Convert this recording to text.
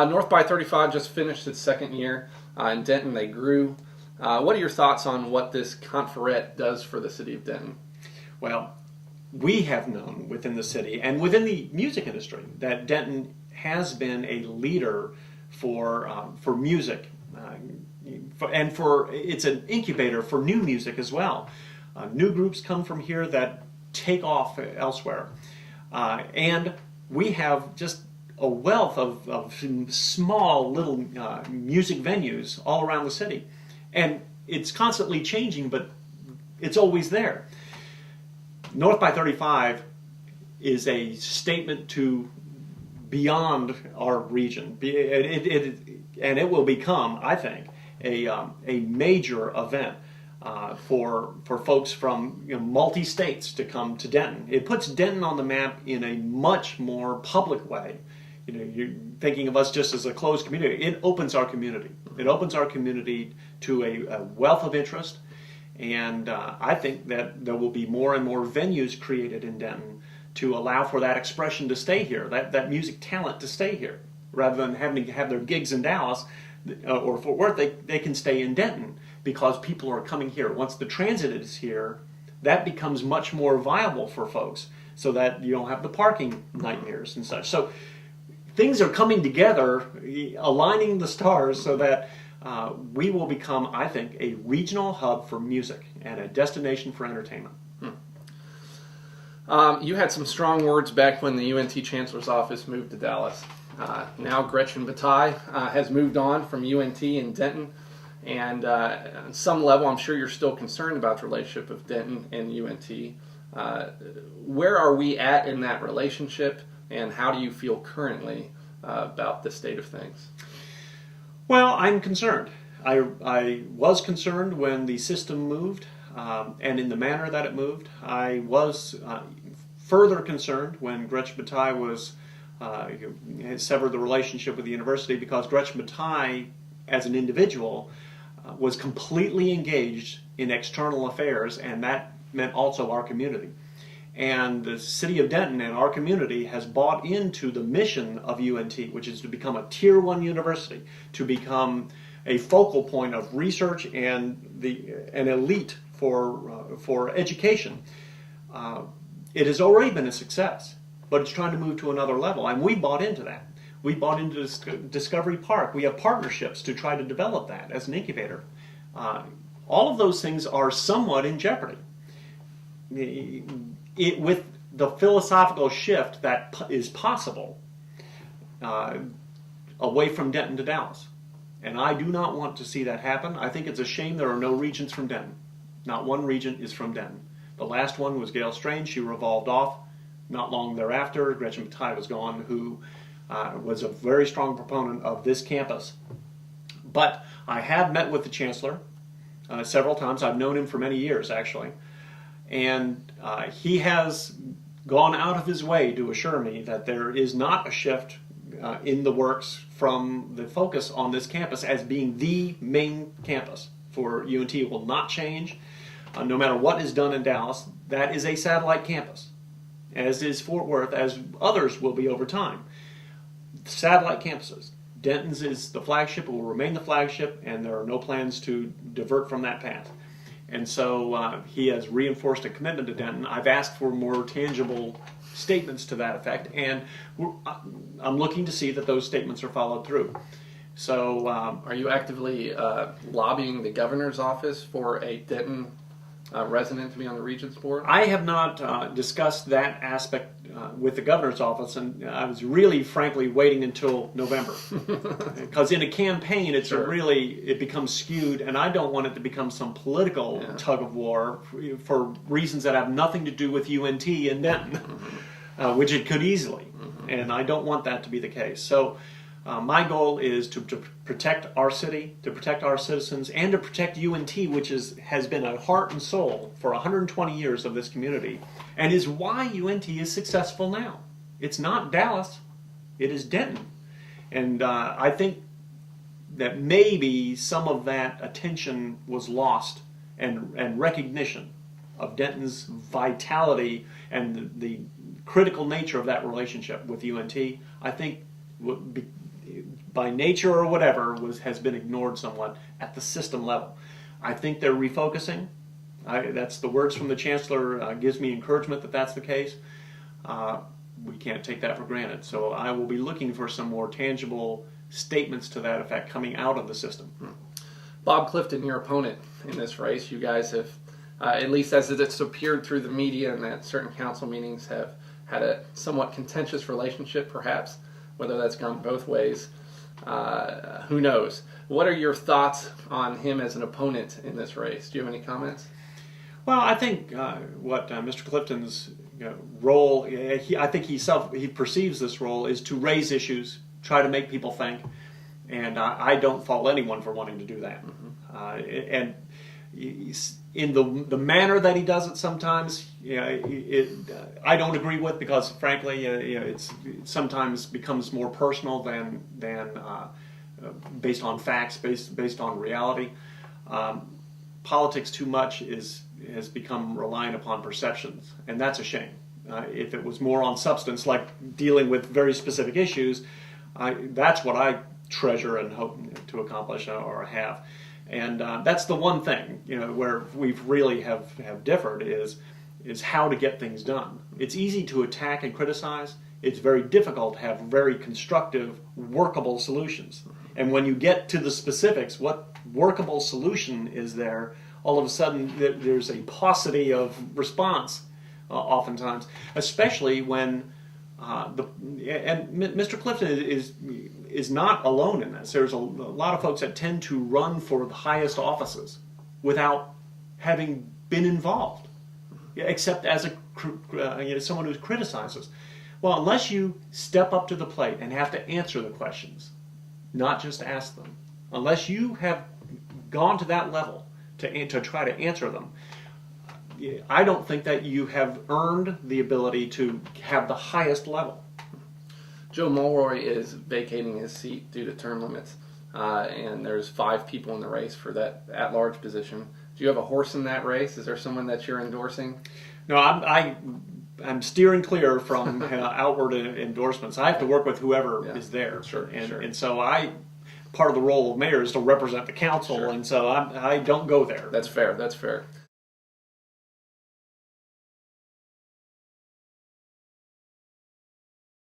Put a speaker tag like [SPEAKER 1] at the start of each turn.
[SPEAKER 1] North by 35 just finished its second year. In Denton, they grew. What are your thoughts on what this conferette does for the city of Denton?
[SPEAKER 2] Well, we have known within the city and within the music industry that Denton has been a leader for music, and it's an incubator for new music as well. New groups come from here that take off elsewhere, and we have just a wealth of small little music venues all around the city, and it's constantly changing, but it's always there. North by 35 is a statement to beyond our region, and it will become, I think, a major event for folks from multi-states to come to Denton. It puts Denton on the map in a much more public way. You're thinking of us just as a closed community. It opens our community. It opens our community to a wealth of interest, and I think that there will be more and more venues created in Denton to allow for that expression to stay here, that music talent to stay here, rather than having to have their gigs in Dallas or Fort Worth. They can stay in Denton because people are coming here. Once the transit is here, that becomes much more viable for folks, so that you don't have the parking nightmares and such. So things are coming together, aligning the stars, so that we will become, I think, a regional hub for music and a destination for entertainment.
[SPEAKER 1] You had some strong words back when the UNT Chancellor's office moved to Dallas. Now Gretchen Bataille has moved on from UNT in Denton, and on some level I'm sure you're still concerned about the relationship of Denton and UNT. Where are we at in that relationship, and how do you feel currently about the state of things?
[SPEAKER 2] Well, I'm concerned. I was concerned when the system moved, and in the manner that it moved. I was further concerned when Gretchen Bataille had severed the relationship with the university, because Gretchen Bataille, as an individual, was completely engaged in external affairs, and that meant also our community. And the city of Denton and our community has bought into the mission of UNT, which is to become a Tier 1 university, to become a focal point of research and an elite for education. It has already been a success, but it's trying to move to another level, and we bought into that. We bought into Discovery Park. We have partnerships to try to develop that as an incubator. All of those things are somewhat in jeopardy. With the philosophical shift that is possible away from Denton to Dallas. And I do not want to see that happen. I think it's a shame there are no regents from Denton. Not one regent is from Denton. The last one was Gail Strange. She revolved off. Not long thereafter, Gretchen Bataille was gone, who was a very strong proponent of this campus. But I have met with the chancellor several times. I've known him for many years, actually. And he has gone out of his way to assure me that there is not a shift in the works from the focus on this campus as being the main campus for UNT. It will not change no matter what is done in Dallas. That is a satellite campus, as is Fort Worth, as others will be over time. Satellite campuses. Denton's is the flagship. It will remain the flagship, and there are no plans to divert from that path. And so he has reinforced a commitment to Denton. I've asked for more tangible statements to that effect, and I'm looking to see that those statements are followed through. So,
[SPEAKER 1] are you actively lobbying the governor's office for a Denton resident to be on the Regents Board?
[SPEAKER 2] I have not discussed that aspect with the governor's office, and I was really, frankly, waiting until November. Because in a campaign, it becomes skewed, and I don't want it to become some political tug of war for reasons that have nothing to do with UNT and Denton, which it could easily. And I don't want that to be the case. So my goal is to protect our city, to protect our citizens, and to protect UNT, which has been a heart and soul for 120 years of this community, and is why UNT is successful now. It's not Dallas, it is Denton. And I think that maybe some of that attention was lost, and recognition of Denton's vitality and the critical nature of that relationship with UNT, I think by nature or whatever, has been ignored somewhat at the system level. I think they're refocusing. That's the words from the Chancellor gives me encouragement that that's the case. We can't take that for granted. So I will be looking for some more tangible statements to that effect coming out of the system.
[SPEAKER 1] Bob Clifton, your opponent in this race, you guys have, at least as it's appeared through the media and at certain council meetings, have had a somewhat contentious relationship, perhaps, whether that's gone both ways. Who knows? What are your thoughts on him as an opponent in this race? Do you have any comments?
[SPEAKER 2] Well, I think what Mr. Clifton's role, I think he perceives this role is to raise issues, try to make people think, and I don't fault anyone for wanting to do that. And in the manner that he does it sometimes, I don't agree with, because frankly, it sometimes becomes more personal than based on facts, based on reality. Politics too much has become reliant upon perceptions, and that's a shame. If it was more on substance, like dealing with very specific issues, that's what I treasure and hope to accomplish or have. And that's the one thing, where we've really have differed is how to get things done. It's easy to attack and criticize. It's very difficult to have very constructive, workable solutions. And when you get to the specifics, what workable solution is there, all of a sudden there's a paucity of response, oftentimes, especially when and Mr. Clifton is not alone in this. There's a lot of folks that tend to run for the highest offices without having been involved, except as someone who criticizes. Well, unless you step up to the plate and have to answer the questions, not just ask them, unless you have gone to that level to try to answer them, I don't think that you have earned the ability to have the highest level.
[SPEAKER 1] Joe Mulroy is vacating his seat due to term limits, and there's 5 people in the race for that at-large position. Do you have a horse in that race? Is there someone that you're endorsing?
[SPEAKER 2] No, I'm steering clear from outward endorsements. I have to work with whoever is there.
[SPEAKER 1] Sure.
[SPEAKER 2] And so part of the role of mayor is to represent the council, and so I don't go there.
[SPEAKER 1] That's fair.